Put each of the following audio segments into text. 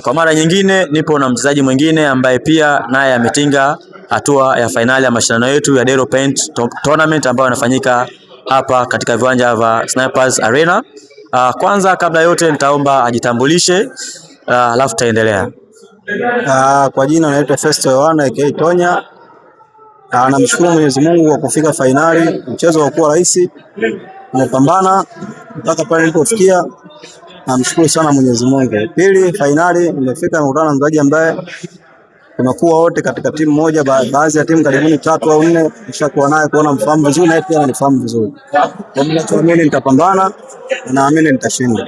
Kwa mara nyingine nipo na mchezaji mwingine ambaye pia naye ametinga hatua ya fainali ya mashindano yetu ya Dero Paint Tournament ambayo yanafanyika hapa katika viwanja vya Snipers Arena. Kwanza kabla yote nitaomba ajitambulishe, alafu tutaendelea. Kwa jina naitwa Festo Yohana aka Tonya. Namshukuru Mwenyezi Mungu kwa kufika fainali. Mchezo haukuwa rahisi, nimepambana mpaka pale nilipofikia. Namshukuru sana Mwenyezi Mungu. Pili, fainali nimefika na kukutana na mchezaji ambaye tunakuwa wote katika timu moja, baadhi ya timu karibuni 3 au 4 nishakuwa naye kuona mfahamu vizuri, na pia ananifahamu vizuri. Kwa hiyo naamini nitapambana na naamini nitashinda.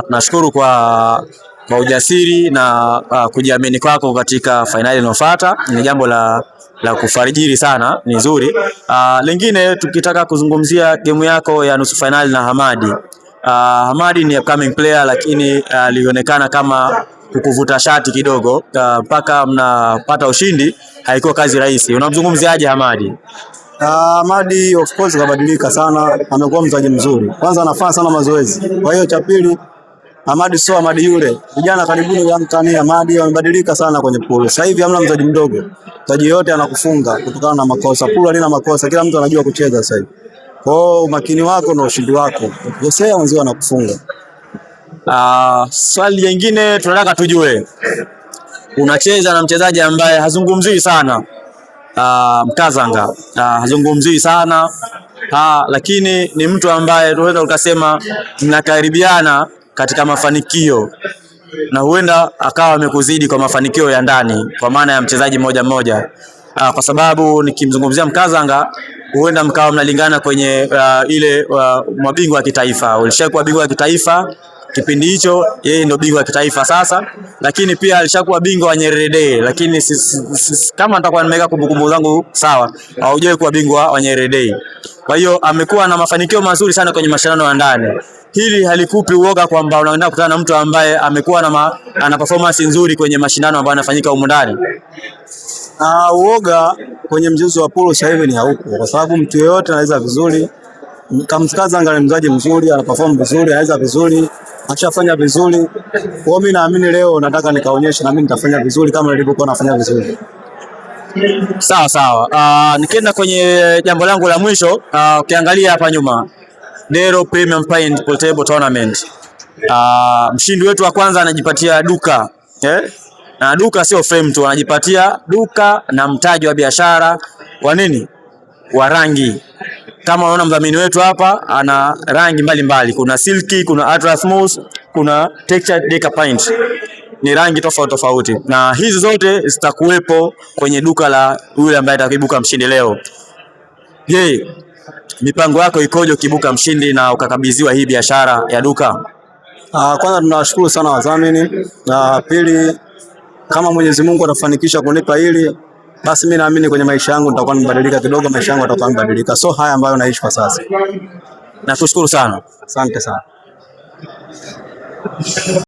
Tunashukuru kwa ujasiri na kujiamini kwako katika fainali inayofuata. Ni jambo la kufarijiri sana, ni nzuri. Lingine tukitaka kuzungumzia game yako ya nusu fainali na Hamadi. Hamadi ni upcoming player, lakini alionekana kama kukuvuta shati kidogo mpaka mnapata ushindi. Haikuwa kazi rahisi. Unamzungumziaje Hamadi? Hamadi of course kabadilika sana, amekuwa mchezaji mzuri. Kwanza anafanya sana mazoezi. Kwa hiyo cha pili, Hamadi sio Hamadi yule. Vijana karibuni ya mtani Hamadi wamebadilika sana kwenye pool. Sasa hivi hamna mchezaji mdogo. Mchezaji yote anakufunga kutokana na makosa. Pool halina makosa, kila mtu anajua kucheza sasa hivi. Kwa hiyo umakini wako na ushindi wako. Ukikosea wenzao wanakufunga. Swali lingine tunataka tujue, unacheza na mchezaji ambaye hazungumzii sana, Mkazanga. Hazungumzii sana, lakini ni mtu ambaye tunaweza tukasema mnakaribiana katika mafanikio, na huenda akawa amekuzidi kwa mafanikio ya ndani, kwa maana ya mchezaji mmoja. Kwa sababu nikimzungumzia Mkazanga, huenda mkawa mnalingana kwenye ile mabingwa wa kitaifa. Ulishakuwa bingwa wa kitaifa kipindi hicho, yeye ndio bingwa wa kitaifa sasa, lakini pia alishakuwa bingwa wa Nyerere Day, lakini kama nitakuwa nimeweka kumbukumbu zangu sawa, haujawahi kuwa bingwa wa Nyerere Day. Kwa hiyo amekuwa na mafanikio mazuri sana kwenye mashindano ya ndani. Hili halikupi uoga kwamba unaenda kukutana na mtu ambaye amekuwa ana performance nzuri kwenye mashindano ambayo yanafanyika huko ndani? Uoga kwenye mchezo wa polo sasa hivi ni haupo, kwa sababu mtu yeyote anaweza vizuri. Kama Mkazanga ni mchezaji mzuri, anaperform vizuri, anaweza vizuri, ashafanya vizuri. Kwa hiyo mimi naamini leo nataka nikaonyeshe na mimi nitafanya vizuri kama nilivyokuwa nafanya vizuri. Sawa. Nikienda kwenye jambo langu la mwisho, ukiangalia hapa nyuma, Dero Premium Paint Pool Table Tournament. Mshindi wetu wa kwanza anajipatia duka. Na duka sio frame tu, anajipatia duka na mtaji wa biashara wa nini? Wa rangi. Kama unaona mdhamini wetu hapa ana rangi mbalimbali. Kuna silky, kuna Atlas Smooth, kuna textured Deca Paint. Ni rangi tofauti. Na hizi zote zitakuwepo kwenye duka la yule ambaye atakayebuka mshindi leo. Je, mipango yako ikoje ukibuka mshindi na ukakabidhiwa hii biashara ya duka? Kwanza tunawashukuru sana wadhamini, na pili, kama Mwenyezi Mungu atafanikisha kunipa hili, basi mimi naamini kwenye maisha yangu nitakuwa nimebadilika kidogo, maisha yangu yatakuwa yamebadilika. So haya ambayo naishi kwa sasa. Nakushukuru sana. Asante sana.